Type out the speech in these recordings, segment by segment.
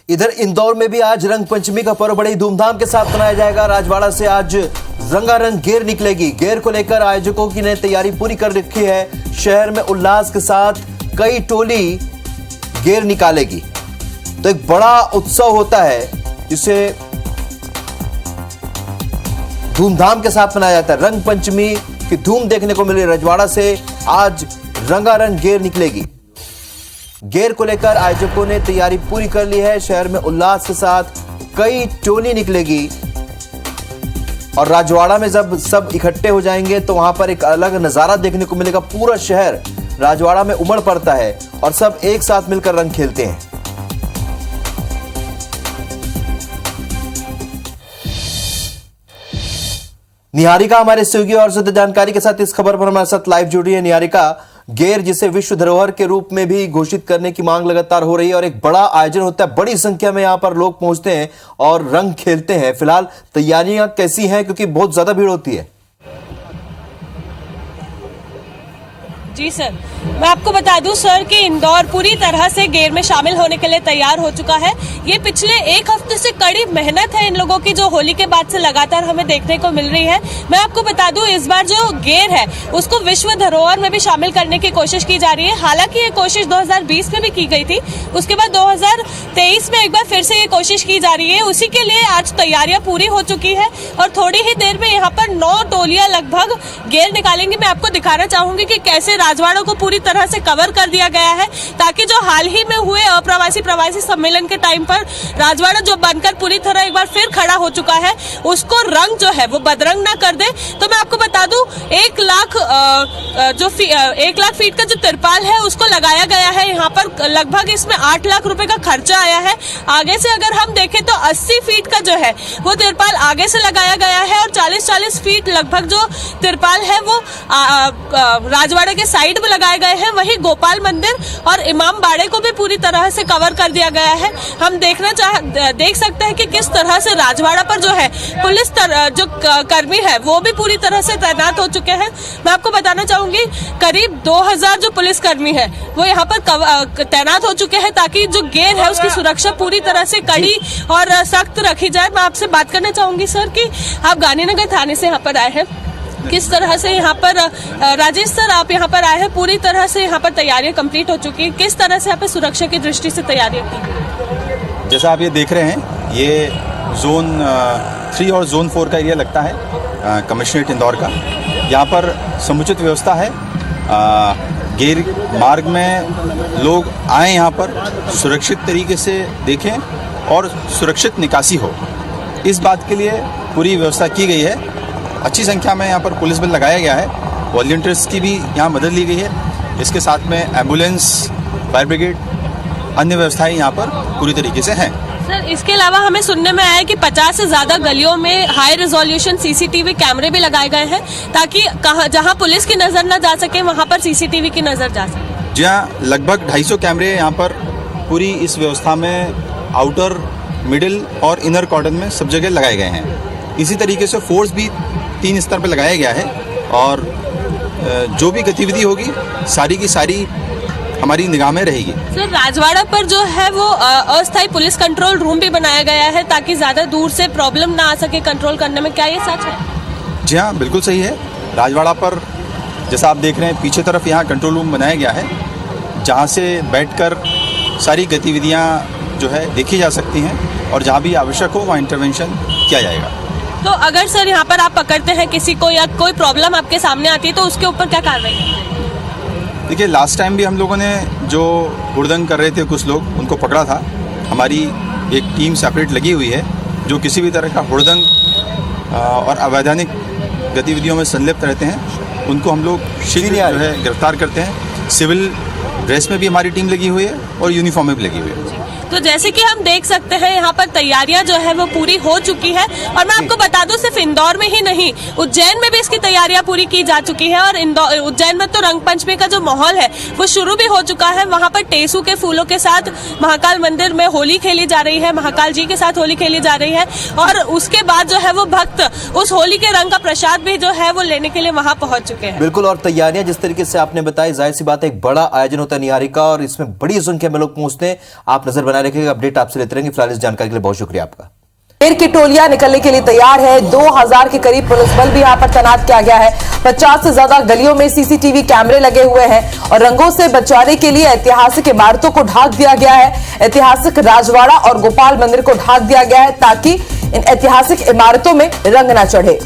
इधर इंदौर में भी आज रंग पंचमी का पर्व बड़ी धूमधाम के साथ मनाया जाएगा। राजवाड़ा से आज रंगारंग गेर निकलेगी। गेर को लेकर आयोजकों की ने तैयारी पूरी कर रखी है। शहर में उल्लास के साथ कई टोली गेर निकालेगी, तो एक बड़ा उत्सव होता है जिसे धूमधाम के साथ मनाया जाता है। रंग पंचमी की धूम देखने को मिली। रजवाड़ा से आज रंगारंग गेर निकलेगी। गेर को लेकर आयोजकों ने तैयारी पूरी कर ली है। शहर में उल्लास के साथ कई टोली निकलेगी और राजवाड़ा में जब सब इकट्ठे हो जाएंगे तो वहां पर एक अलग नजारा देखने को मिलेगा। पूरा शहर राजवाड़ा में उमड़ पड़ता है और सब एक साथ मिलकर रंग खेलते हैं। निहारिका हमारे सहयोगी और ज्यादा जानकारी के साथ इस खबर पर हमारे साथ लाइव जुड़ी है। निहारिका, गेर जिसे विश्व धरोहर के रूप में भी घोषित करने की मांग लगातार हो रही है और एक बड़ा आयोजन होता है, बड़ी संख्या में यहां पर लोग पहुंचते हैं और रंग खेलते हैं। फिलहाल तैयारियां कैसी हैं, क्योंकि बहुत ज्यादा भीड़ होती है? जी सर, मैं आपको बता दूं सर कि इंदौर पूरी तरह से गेर में शामिल होने के लिए तैयार हो चुका है। ये पिछले एक हफ्ते से कड़ी मेहनत है इन लोगों की, जो होली के बाद से लगातार हमें देखने को मिल रही है। मैं आपको बता दूं, इस बार जो गेर है उसको विश्व धरोहर में भी शामिल करने की कोशिश की जा रही है। हालांकि ये कोशिश 2020 में भी की गई थी, उसके बाद 2023 में एक बार फिर से ये कोशिश की जा रही है। उसी के लिए आज तैयारियां पूरी हो चुकी है और थोड़ी ही देर में यहाँ पर 9 टोलियां लगभग गेर निकालेंगी। मैं आपको दिखाना चाहूंगी कि कैसे राजवाड़ा को पूरी तरह से कवर कर दिया गया है, ताकि जो हाल ही में हुए अप्रवासी प्रवासी सम्मेलन के टाइम पर राजवाड़ा जो बनकर पूरी तरह एक बार फिर खड़ा हो चुका है, उसको रंग जो है वो बदरंग ना कर दे। तो मैं आपको बता दूं, 1 लाख फीट का जो तिरपाल है उसको लगाया गया है यहाँ पर। लगभग इसमें 8 लाख रुपए का खर्चा आया है। आगे से अगर हम देखें तो 80 फीट का जो है वो तिरपाल आगे से लगाया गया है और 40-40 फीट लगभग जो तिरपाल है वो राजवाड़ा के साइड में लगाए गए हैं। वहीं गोपाल मंदिर और इमाम बाड़े को भी पूरी तरह से कवर कर दिया गया है। हम देख सकते हैं कि किस तरह से राजवाड़ा पर जो है पुलिस जो कर्मी है वो भी पूरी तरह से तैनात हो चुके हैं। मैं आपको बताना चाहूंगी, करीब 2000 जो पुलिस कर्मी है वो यहाँ पर तैनात हो चुके हैं, ताकि जो गेर है उसकी सुरक्षा पूरी तरह से कड़ी और सख्त रखी जाए। मैं आपसे बात करना चाहूंगी सर कि आप गांधीनगर थाने से यहाँ पर आए हैं, किस तरह से यहाँ पर राजेश सर आप यहाँ पर आए हैं, पूरी तरह से यहाँ पर तैयारियां कंप्लीट हो चुकी है, किस तरह से यहाँ पर सुरक्षा की दृष्टि से तैयारियां की? जैसा आप ये देख रहे हैं, ये जोन 3 और जोन 4 का एरिया लगता है कमिश्नरेट इंदौर का। यहाँ पर समुचित व्यवस्था है। गेर मार्ग में लोग आए, यहाँ पर सुरक्षित तरीके से देखें और सुरक्षित निकासी हो, इस बात के लिए पूरी व्यवस्था की गई है। अच्छी संख्या में यहाँ पर पुलिस बल लगाया गया है। वॉलंटियर्स की भी यहाँ मदद ली गई है। इसके साथ में एम्बुलेंस, फायर ब्रिगेड, अन्य व्यवस्थाएं यहाँ पर पूरी तरीके से हैं। सर, इसके अलावा हमें सुनने में आया है कि 50 से ज्यादा गलियों में हाई रेजोल्यूशन सीसीटीवी कैमरे भी लगाए गए हैं, ताकि जहाँ पुलिस की नजर न जा सके वहाँ पर सीसीटीवी की नजर जा सके। जी हाँ, लगभग 250 कैमरे यहाँ पर पूरी इस व्यवस्था में आउटर, मिडिल और इनर कॉर्डन में सब जगह लगाए गए हैं। इसी तरीके से फोर्स भी 3 स्तर पर लगाया गया है और जो भी गतिविधि होगी सारी की सारी हमारी निगाह में रहेगी। सर, राजवाड़ा पर जो है वो अस्थायी पुलिस कंट्रोल रूम भी बनाया गया है, ताकि ज्यादा दूर से प्रॉब्लम ना आ सके कंट्रोल करने में, क्या ये सच है? जी हाँ, बिल्कुल सही है। राजवाड़ा पर जैसा आप देख रहे हैं, पीछे तरफ यहाँ कंट्रोल रूम बनाया गया है, जहाँ से बैठकर सारी गतिविधियाँ जो है देखी जा सकती हैं और जहाँ भी आवश्यक हो वहाँ इंटरवेंशन किया जाएगा। तो अगर सर यहाँ पर आप पकड़ते हैं किसी को या कोई प्रॉब्लम आपके सामने आती है तो उसके ऊपर क्या कार्रवाई है? देखिए, लास्ट टाइम भी हम लोगों ने जो हुड़दंग कर रहे थे कुछ लोग, उनको पकड़ा था। हमारी एक टीम सेपरेट लगी हुई है जो किसी भी तरह का हुड़दंग और अवैधानिक गतिविधियों में संलिप्त रहते हैं, उनको हम लोग शीघ्र जो है गिरफ्तार करते हैं। सिविल ड्रेस में भी हमारी टीम लगी हुई है और यूनिफॉर्म में भी लगी हुई है। तो जैसे कि हम देख सकते हैं यहाँ पर तैयारियां जो है वो पूरी हो चुकी है। और मैं आपको बता दूं, सिर्फ इंदौर में ही नहीं, उज्जैन में भी इसकी तैयारियां पूरी की जा चुकी है। और उज्जैन में तो रंग पंचमी का जो माहौल है वो शुरू भी हो चुका है। वहाँ पर टेसू के फूलों के साथ महाकाल मंदिर में होली खेली जा रही है, महाकाल जी के साथ होली खेली जा रही है। और उसके बाद जो है वो भक्त उस होली के रंग का प्रसाद भी जो है वो लेने के लिए वहाँ पहुंच चुके हैं। बिल्कुल, और तैयारियां जिस तरीके से आपने बताई, जाहिर सी बात है एक बड़ा आयोजन होता है निहारिका, और इसमें बड़ी संख्या में लोग पहुंचते हैं। आप नजर बना रखिएगा, अपडेट आपसे लेते रहेंगे। फिलहाल इस जानकारी के लिए बहुत शुक्रिया आपका। गेर की टोलियां निकलने के लिए तैयार है। 2000 के करीब पुलिस बल भी यहां पर तैनात किया गया है। 50 से ज्यादा गलियों में सीसीटीवी कैमरे लगे हुए हैं और रंगों से बचाने के लिए ऐतिहासिक इमारतों को ढाक दिया गया है। ऐतिहासिक राजवाड़ा और गोपाल मंदिर को ढाक दिया गया है ताकि इन ऐतिहासिक इमारतों में रंग न चढ़े।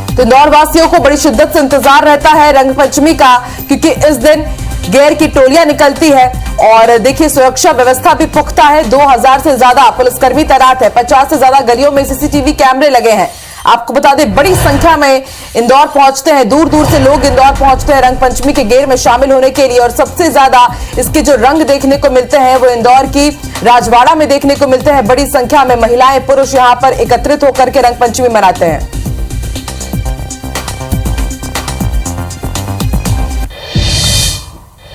तो इंदौर वासियों को बड़ी शिद्दत से इंतजार रहता है रंग पंचमी का, क्योंकि इस दिन गेर की टोलियां निकलती है और देखिए सुरक्षा व्यवस्था भी पुख्ता है। 2000 से ज्यादा पुलिसकर्मी तैनात है। 50 से ज्यादा गलियों में सीसीटीवी कैमरे लगे हैं। आपको बता दें बड़ी संख्या में इंदौर पहुंचते हैं, दूर दूर से लोग इंदौर पहुंचते हैं रंग पंचमी के गेर में शामिल होने के लिए। और सबसे ज्यादा इसके जो रंग देखने को मिलते हैं वो इंदौर की राजवाड़ा में देखने को मिलते हैं। बड़ी संख्या में महिलाएं पुरुष यहां पर एकत्रित होकर के रंग पंचमी मनाते हैं।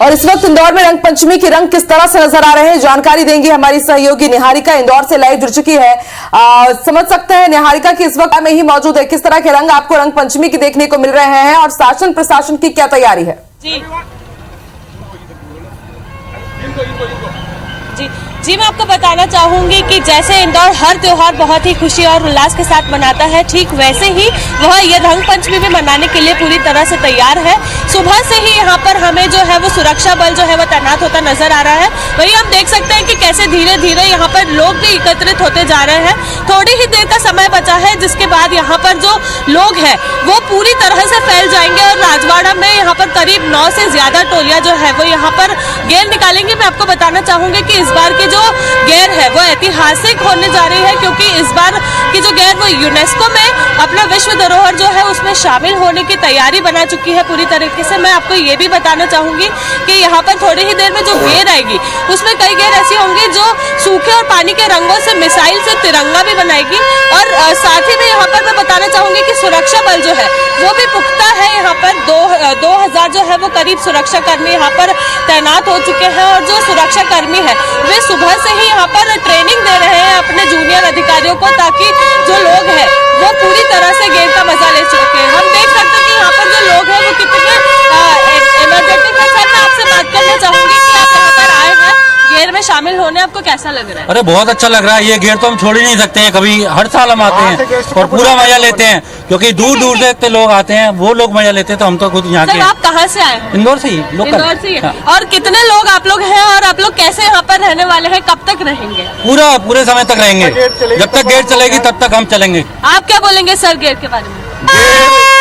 और इस वक्त इंदौर में रंग पंचमी के रंग किस तरह से नजर आ रहे हैं, जानकारी देंगी हमारी सहयोगी निहारिका, इंदौर से लाइव जुड़ चुकी है। समझ सकते हैं निहारिका कि इस वक्त में ही मौजूद है, किस तरह के रंग आपको रंग पंचमी के देखने को मिल रहे हैं और शासन प्रशासन की क्या तैयारी है? जी मैं आपको बताना चाहूंगी कि जैसे इंदौर हर त्योहार बहुत ही खुशी और उल्लास के साथ मनाता है, ठीक वैसे ही वह ये रंग पंचमी भी मनाने के लिए पूरी तरह से तैयार है। सुबह से ही यहाँ पर हमें जो है वो सुरक्षा बल जो है वो तैनात होता नजर आ रहा है। वही हम देख सकते हैं कि कैसे धीरे धीरे यहाँ पर लोग भी एकत्रित होते जा रहे हैं। थोड़ी ही देर का समय बचा है जिसके बाद यहाँ पर जो लोग हैं वो पूरी तरह से फैल जाएंगे और राजवाड़ा में यहाँ पर करीब 9 से ज्यादा टोलियां जो है वो यहाँ पर गेर निकालेंगे। मैं आपको बताना चाहूंगी कि इस बार की जो गेर है वो ऐतिहासिक होने जा रही है, क्योंकि इस बार की जो गेर वो यूनेस्को में अपना विश्व धरोहर जो है उसमें शामिल होने की तैयारी बना चुकी है पूरी तरीके से। मैं आपको ये भी बताना चाहूंगी कि यहाँ पर थोड़ी ही देर में जो गेर आएगी उसमें कई गेर ऐसी होंगी जो सूखे और पानी के रंगों से मिसाइल से तिरंगा भी बनाएगी। और साथ ही में यहाँ पर मैं बताना चाहूंगी कि सुरक्षा बल जो है वो भी पुख्ता है। यहाँ पर 2000 जो है वो करीब सुरक्षा कर्मी यहाँ पर तैनात हो चुके हैं और जो सुरक्षा कर्मी है वे सुबह से ही यहाँ पर ट्रेनिंग दे रहे हैं अपने जूनियर अधिकारियों को, ताकि जो लोग हैं वो पूरी तरह से गेर का मजा ले सके। हम देख सकते हैं कि यहाँ पर जो लोग हैं वो कितने एनर्जेटिक है। सर मैं आपसे बात करना चाहूंगी कि आप यहाँ पर आए हैं गेर में शामिल होने, आपको कैसा लग रहा है? अरे बहुत अच्छा लग रहा है। ये गेर तो हम छोड़ ही नहीं सकते हैं, कभी हर साल हम आते हैं और पूरा मजा लेते हैं, क्योंकि दूर दूर से लोग आते हैं, वो लोग मजा लेते हैं। तो हम तो खुद यहाँ के। आप कहाँ से आए? इंदौर से ही, इंदौर से ही। हाँ। और कितने लोग आप लोग हैं और आप लोग कैसे यहाँ पर रहने वाले हैं, कब तक रहेंगे? पूरे समय तक रहेंगे, जब तक गेर चलेगी तब तक हम चलेंगे। आप क्या बोलेंगे सर गेर के बारे में?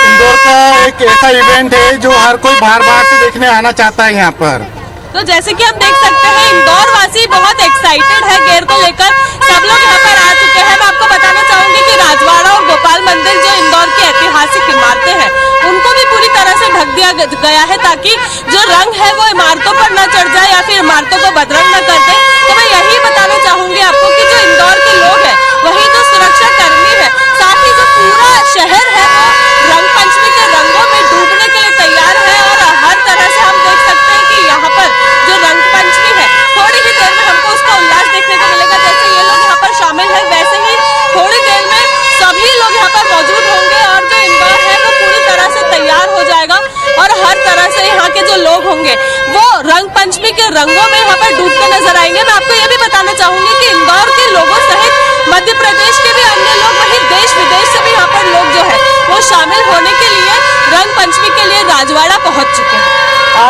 इंदौर का एक ऐसा इवेंट है जो हर कोई बार बार से देखने आना चाहता है यहाँ पर। तो जैसे कि हम देख सकते हैं इंदौर वासी बहुत एक्साइटेड है गेर को लेकर, सब लोग यहाँ पर आ चुके हैं। मैं आपको बताना चाहूंगी कि राजवाड़ा और गोपाल मंदिर जो इंदौर की ऐतिहासिक इमारतें हैं उनको भी पूरी तरह से ढक दिया गया है ताकि जो रंग है वो इमारतों पर न चढ़ जाए या फिर इमारतों को बदरंग न कर दे। तो मैं यही बताना चाहूंगी आपको कि जो इंदौर के लोग हैं वही जो सुरक्षा कर्मी है, साथ ही जो पूरा शहर है वो रंग पंचमी के रंगों में डूबने के लिए तैयार है। और हर तरह से हम देख सकते हैं कि यहाँ पर जो रंग पंचमी है थोड़ी ही देर में हमको उसका उल्लास देखने को मिलेगा। जैसे ये लोग यहाँ पर शामिल है वैसे ही थोड़ी देर में सभी लोग यहाँ पर मौजूद होंगे और जो इंदौर है वो पूरी तरह से तैयार हो जाएगा और हर तरह से यहाँ के जो लोग होंगे वो रंग पंचमी के रंगों में यहाँ पर डूबते नजर आएंगे। मैं आपको ये भी बताना चाहूंगी कि इंदौर के लोगों सहित मध्य प्रदेश के भी अन्य लोग, वहीं देश विदेश से भी यहाँ पर लोग जो है वो शामिल होने के लिए रंग पंचमी के लिए राजवाड़ा पहुंच चुके हैं।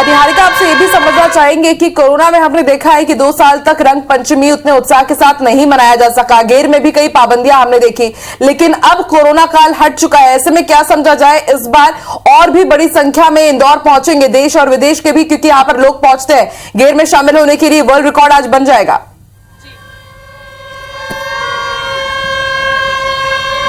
निहारिका आपसे ये भी समझना चाहेंगे कि कोरोना में हमने देखा है कि 2 साल तक रंग पंचमी उतने उत्साह के साथ नहीं मनाया जा सका, गेर में भी कई पाबंदियां हमने देखी, लेकिन अब कोरोना काल हट चुका है। ऐसे में क्या समझा जाए, इस बार और भी बड़ी संख्या में इंदौर पहुंचेंगे देश और विदेश के भी, क्योंकि यहाँ पर लोग पहुंचते हैं गेर में शामिल होने के लिए। वर्ल्ड रिकॉर्ड आज बन जाएगा।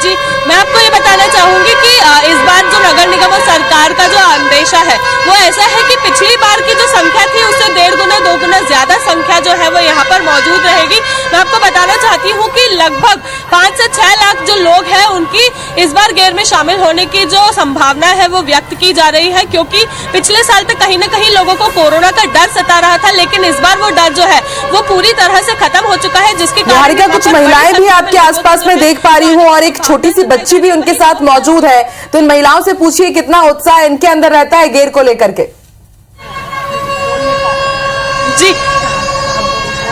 जी मैं आपको ये बताना चाहूंगी कि इस बार जो नगर निगम और सरकार का जो अंदेशा है वो ऐसा है कि पिछली बार की जो संख्या थी उससे 1.5 गुना 2 गुना ज्यादा संख्या जो है वो यहाँ पर मौजूद रहेगी। मैं आपको बताना चाहती हूँ कि लगभग 5 से 6 लाख जो लोग हैं उनकी इस बार गेर में शामिल होने की जो संभावना है वो व्यक्त की जा रही है, क्योंकि पिछले साल तक कहीं ना कहीं लोगों को कोरोना का डर सता रहा था, लेकिन इस बार वो डर जो है वो पूरी तरह से खत्म हो चुका है। जिसके कारण कुछ महिलाएं भी आपके आसपास में देख पा रही हूँ और एक छोटी सी बच्ची भी उनके साथ मौजूद है, तो इन महिलाओं से पूछिए कितना उत्साह इनके अंदर रहता है गेर को लेकर के। जी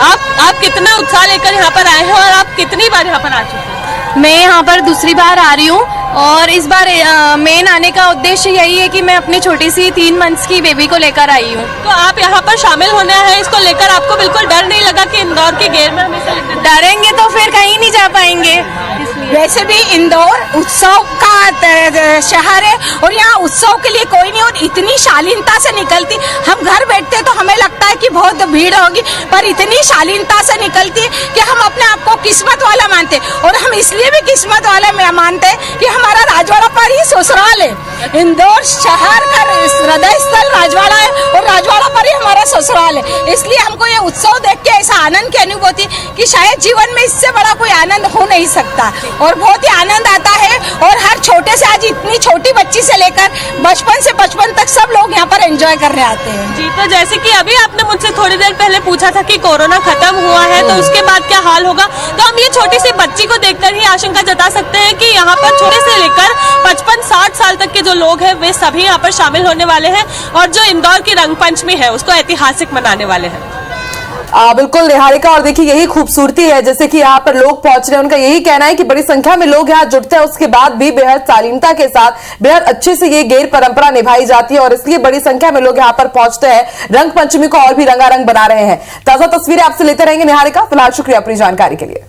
आप आप कितना उत्साह लेकर यहाँ पर आए हैं और आप कितनी बार यहाँ पर आ चुके हैं? मैं यहाँ पर दूसरी बार आ रही हूँ और इस बार मेन आने का उद्देश्य यही है कि मैं अपनी छोटी सी 3 मंथ्स की बेबी को लेकर आई हूँ। तो आप यहाँ पर शामिल होने हैं, इसको लेकर आपको बिल्कुल डर नहीं लगा कि इंदौर के गेर में हमें से डरेंगे तो फिर कहीं नहीं जा पाएंगे। वैसे भी इंदौर उत्सव का शहर है और यहाँ उत्सव के लिए कोई नहीं, और इतनी शालीनता से निकलती, हम घर बैठते तो हमें लगता है कि बहुत भीड़ होगी, पर इतनी शालीनता से निकलती है कि हम अपने आप को किस्मत वाला मानते, और हम इसलिए भी किस्मत वाला मानते हैं कि हमारा राजवाड़ा पर ही ससुराल है। इंदौर शहर का हृदय स्थल राजवाड़ा है और राजवाड़ा पर ही हमारा ससुराल है, इसलिए हमको ये उत्सव देख के ऐसा आनंद की अनुभूति कि शायद जीवन में इससे बड़ा कोई आनंद हो नहीं सकता, और बहुत ही आनंद आता है। और हर छोटे से, आज इतनी छोटी बच्ची से लेकर बचपन से 55 तक सब लोग यहाँ पर एंजॉय करने आते हैं। जी, तो जैसे कि अभी आपने मुझसे थोड़ी देर पहले पूछा था कि कोरोना खत्म हुआ है तो उसके बाद क्या हाल होगा, तो हम ये छोटी सी बच्ची को देखकर ही आशंका जता सकते हैं कि यहाँ पर छोटे से लेकर 55-60 साल तक के जो लोग हैं वे सभी यहाँ पर शामिल होने वाले हैं, और जो इंदौर की रंग पंचमी है उसको ऐतिहासिक मनाने वाले हैं। बिल्कुल निहारिका, और देखिए यही खूबसूरती है, जैसे कि यहाँ पर लोग पहुंच रहे हैं, उनका यही कहना है कि बड़ी संख्या में लोग यहाँ जुटते हैं, उसके बाद भी बेहद शालीनता के साथ बेहद अच्छे से ये गेर परंपरा निभाई जाती है, और इसलिए बड़ी संख्या में लोग यहाँ पर पहुंचते हैं, रंग पंचमी को और भी रंगारंग बना रहे हैं। ताजा तस्वीरें आपसे लेते रहेंगे निहारिका। फिलहाल शुक्रिया अपनी जानकारी के लिए।